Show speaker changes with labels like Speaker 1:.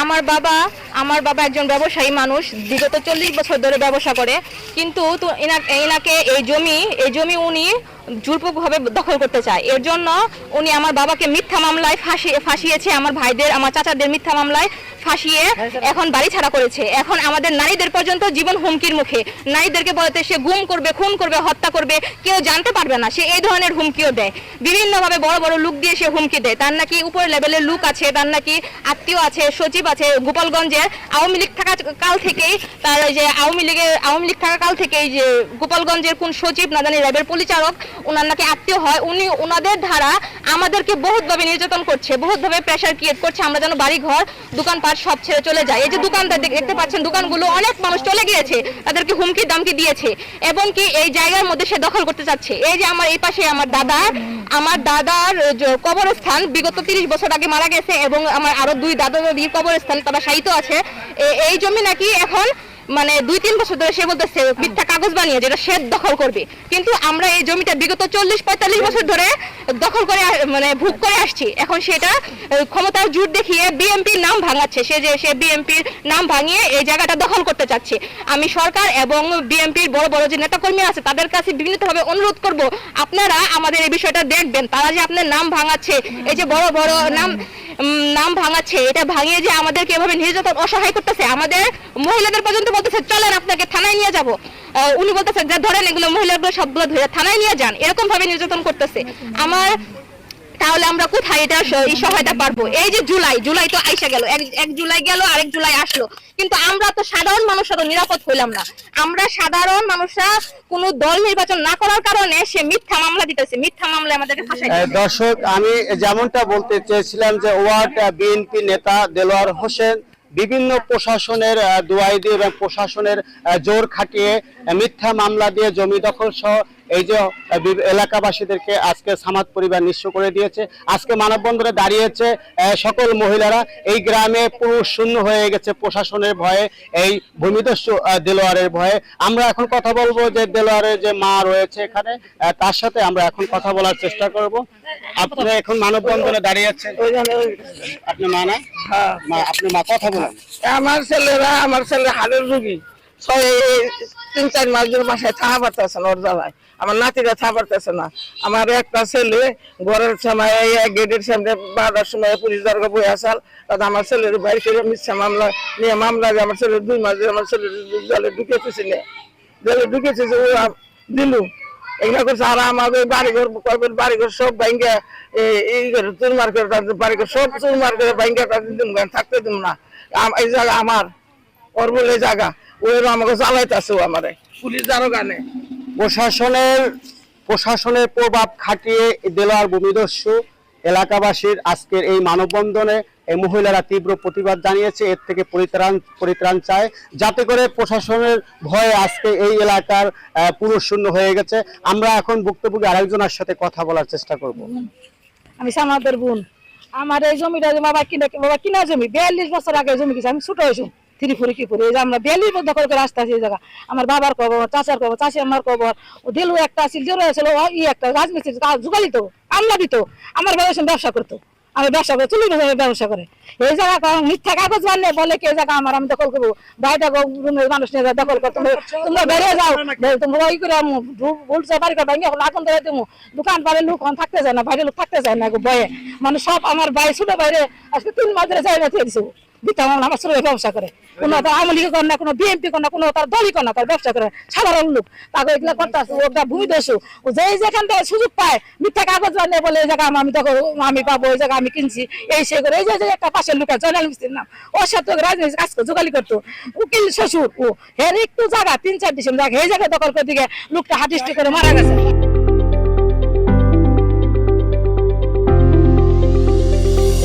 Speaker 1: আমার বাবা একজন ব্যবসায়ী মানুষ, বিগত 40 বছর ধরে ব্যবসা করে, কিন্তু তো এনাকে এই জমি উনি জোরপূর্বকভাবে দখল করতে চায়। এর জন্য উনি আমার বাবাকে মিথ্যা মামলায় ফাঁসিয়েছে, আমার ভাইদের, আমার চাচাদের মিথ্যা মামলায় ফাঁসিয়ে এখন বাড়ি ছাড়া করেছে। এখন আমাদের নারীদের পর্যন্ত জীবন হুমকির মুখে। নারীদেরকে বলতে সে গুম করবে, খুন করবে, হত্যা করবে, কেউ জানতে পারবে না। সে এই ধরনের হুমকিও দেয়, বিভিন্নভাবে বড় বড় লোক দিয়ে সে হুমকি দেয়। তার নাকি উপরের লেভেলের লোক আছে, তার নাকি আত্মীয় আছে, সচিব আছে। গোপালগঞ্জের আওয়ামী লীগ থাকা কাল থেকেই, তার যে আওয়ামী লীগ থাকা কাল থেকেই যে গোপালগঞ্জের কোন সচিব না জানি র্যাবের পরিচালক, ওনার নাকি আত্মীয় হয়। উনি ওনাদের ধারা আমাদেরকে বহুতভাবে নির্যাতন করছে, বহুতভাবে প্রেশার ক্রিয়েট করছে। আমরা যেন বাড়ি ঘর দোকানপাট সব ছেড়ে চলে যায়। এই যে দোকানদার দেখতে পাচ্ছেন, দোকানগুলো অনেক মানুষ চলে গিয়েছে, তাদেরকে হুমকি দামকি দিয়েছে, এবং কি এই জায়গার মধ্যে সে দখল করতে চাচ্ছে। এই যে আমার এই পাশে আমার দাদার কবরস্থান বিগত 30 বছর আগে মারা গেছে, এবং আমার আরো 2 দাদা দাদির কবরস্থান তারা শায়িত আছে। এই জমি নাকি এখন মানে 2-3 বছর ধরে সে বলতেছে মিথ্যা কাগজ বানিয়ে যেটা সে দখল করবে। কিন্তু আমরা এই জমিটা বিগত 40-45 বছর ধরে দখল করে মানে ভোগ করে আসছি। এখন সেটা ক্ষমতার জোর দেখিয়ে বিএমপির নাম ভাঙাচ্ছে, সে বিএমপির নাম ভাঙিয়ে এই জায়গাটা দখল করতে চাচ্ছে। আমি সরকার এবং বিএমপির বড় বড় যে নেতাকর্মী আছে তাদের কাছে বিভিন্নভাবে অনুরোধ করব, আপনারা আমাদের এই বিষয়টা দেখবেন। তারা যে আপনার নাম ভাঙাচ্ছে, এই যে বড় বড় নাম ভাঙাচ্ছে, এটা ভাঙিয়ে যে আমাদেরকে এভাবে নির্যাতন অসহায় করতেছে। আমাদের মহিলাদের পর্যন্ত বলতেছে চলেন আপনাকে থানায় নিয়ে যাব। উনি বলতেছে যে ধরেন এগুলো মহিলাগুলো সবগুলো ধরে থানায় নিয়ে যান, এরকম ভাবে নির্যাতন করতেছে। তাহলে আমরা কোথায় এটা সহায়তা পারবো? এই যে জুলাই তো আইসা গেল, 1 জুলাই গেল, আরেক জুলাই আসলো, কিন্তু আমরা তো সাধারণ মানুষরা তো নিরাপদ হইলাম না। আমরা সাধারণ মানুষরা কোনো দল নির্বাচন না করার কারণে সে মিথ্যা মামলা দিতেছে, মিথ্যা মামলায় আমাদেরকে ফাঁসাইছে।
Speaker 2: দর্শক, আমি যেমনটা বলতে চেয়েছিলাম যে ওয়ার্ড বিএনপি নেতা দেলোয়ার হোসেন বিভিন্ন প্রশাসনের দোয়াই দিয়ে এবং প্রশাসনের জোর খাটিয়ে মিথ্যা মামলা দিয়ে জমি দখল সহ এই যে এলাকাবাসীদেরকে আজকে সামাদ পরিবার নিঃস্ব করে দিয়েছে। আজকে মানববন্ধনে দাঁড়িয়েছে সকল মহিলারা। এই গ্রামে পুরুষ শূন্য হয়ে গেছে প্রশাসনের ভয়ে, এই ভূমিদস্যু দেলোয়ারের ভয়ে। আমরা এখন কথা বলবো যে দেলোয়ারের যে মা রয়েছে এখানে, তার সাথে আমরা এখন কথা বলার চেষ্টা করব। আপনি এখন মানববন্ধনে দাঁড়িয়েছেন, আপনি মা না? আপনি মা, কথা বলেন।
Speaker 3: আমার ছেলে হাড়ের রোগী, 3-4 মাস ধরে বাসায় থাকা পারতেছে না, ওর জ্বালায় আমার নাতিরা থাকা পারতেছে না। আমার একটা ছেলে ঘরের সময় গেটের সামনে 12টার সময় পুলিশ দরকার বই আসাল, তাতে আমার ছেলের বাইরে করে মিথ্যা মামলা নিয়ে মামলা দিয়ে আমার ছেলের 2 মাস ধরে আমার ছেলের জলে ঢুকেছে, যে দিলু এগুলা করছে। আর আমাদের বাড়িঘর সব ভাঙ্গা এই করে চুরমার করে, বাড়িঘর সব চুরমার করে ভাঙ্গা থাকতে দিব না। এই জায়গা আমার, ওর বলে জায়গা, ওর আমাকে জ্বালাইতেছে, আমারে পুলিশ যারও গানে।
Speaker 2: প্রশাসনের প্রভাব খাটিয়ে দেলোয়ার ভূমিদস্যু এলাকাবাসীর আজকের এই মানববন্ধনে এই মহিলারা তীব্র প্রতিবাদ জানিয়েছে। এর থেকে পরিত্রাণ চায়, যাতে করে প্রশাসনের ভয়ে আজকে এই এলাকার পুরুষ শূন্য হয়ে গেছে। আমরা এখন ভুক্তভোগী আরেকজনের সাথে কথা বলার চেষ্টা করব।
Speaker 4: আমি সামাদের বোন, আমার এই জমিটা বাবা কিনা জমি 42 বছর আগে জমি কিনছে। আমি ছোট হয়েছি 3-4 কি করে, এই যে আমরা 42 বছর দখল করে আসতে আছি এই জায়গা। আমার বাবার খবর, চাচার খবর, চাষি আমার খবর, ও দিলু একটা ছিল, ছিল একটা রাজমিস্ত্রি জোগালি তো কামলা দিত, আমার ব্যবসা করতো। আমি ব্যবসা করে 40 বছর ব্যবসা করে এই জায়গা মিথ্যা কাগজ বানিয়ে বলে কি এই জায়গা আমার, আমি দখল করবো। বাইরে রুমের মানুষ নিয়ে দখল করতো, তোমরা বেরিয়ে যাও, তোমরা ওই করে বলছে বাড়ি করে ভাঙে আগুন ধরে দেবো। দোকান পাড়ে লোক থাকতে যায় না, বাইরে লোক থাকতে যায় না ভয়ে। মানে সব আমার ভাই ছোট বাইরে আজকে 3 মাস ধরে যাই না দিয়েছে। আমার ছোট ব্যবসা করে, কোনো তার আওয়ামী লীগ করে না, কোনো বিএনপি করে না, কোনো তার দলই করে না, তার ব্যবসা করে সাধারণ লোক। তাকে এগুলো করতে আসছে, ওটা ভূমিদস্যু। ও যেখান থেকে সুযোগ পায় মিথ্যা কাগজ বানিয়ে বলে এই জায়গা আমি তখন আমি পাবো, ওই জায়গা আমি কিনছি, এই সে করে। এই যে একটা পাশের লোক জয়নাল মিস্ত্রির নাম, ওর সাথে রাজনীতি কাজ করে জোগালি করতো। উকিল শ্বশুর ও হের একটু জায়গা 3-4 ডিসেম্বর জায়গা, এই জায়গায় দখল করে দিকে লোকটা হাটিস্টি করে মারা গেছে।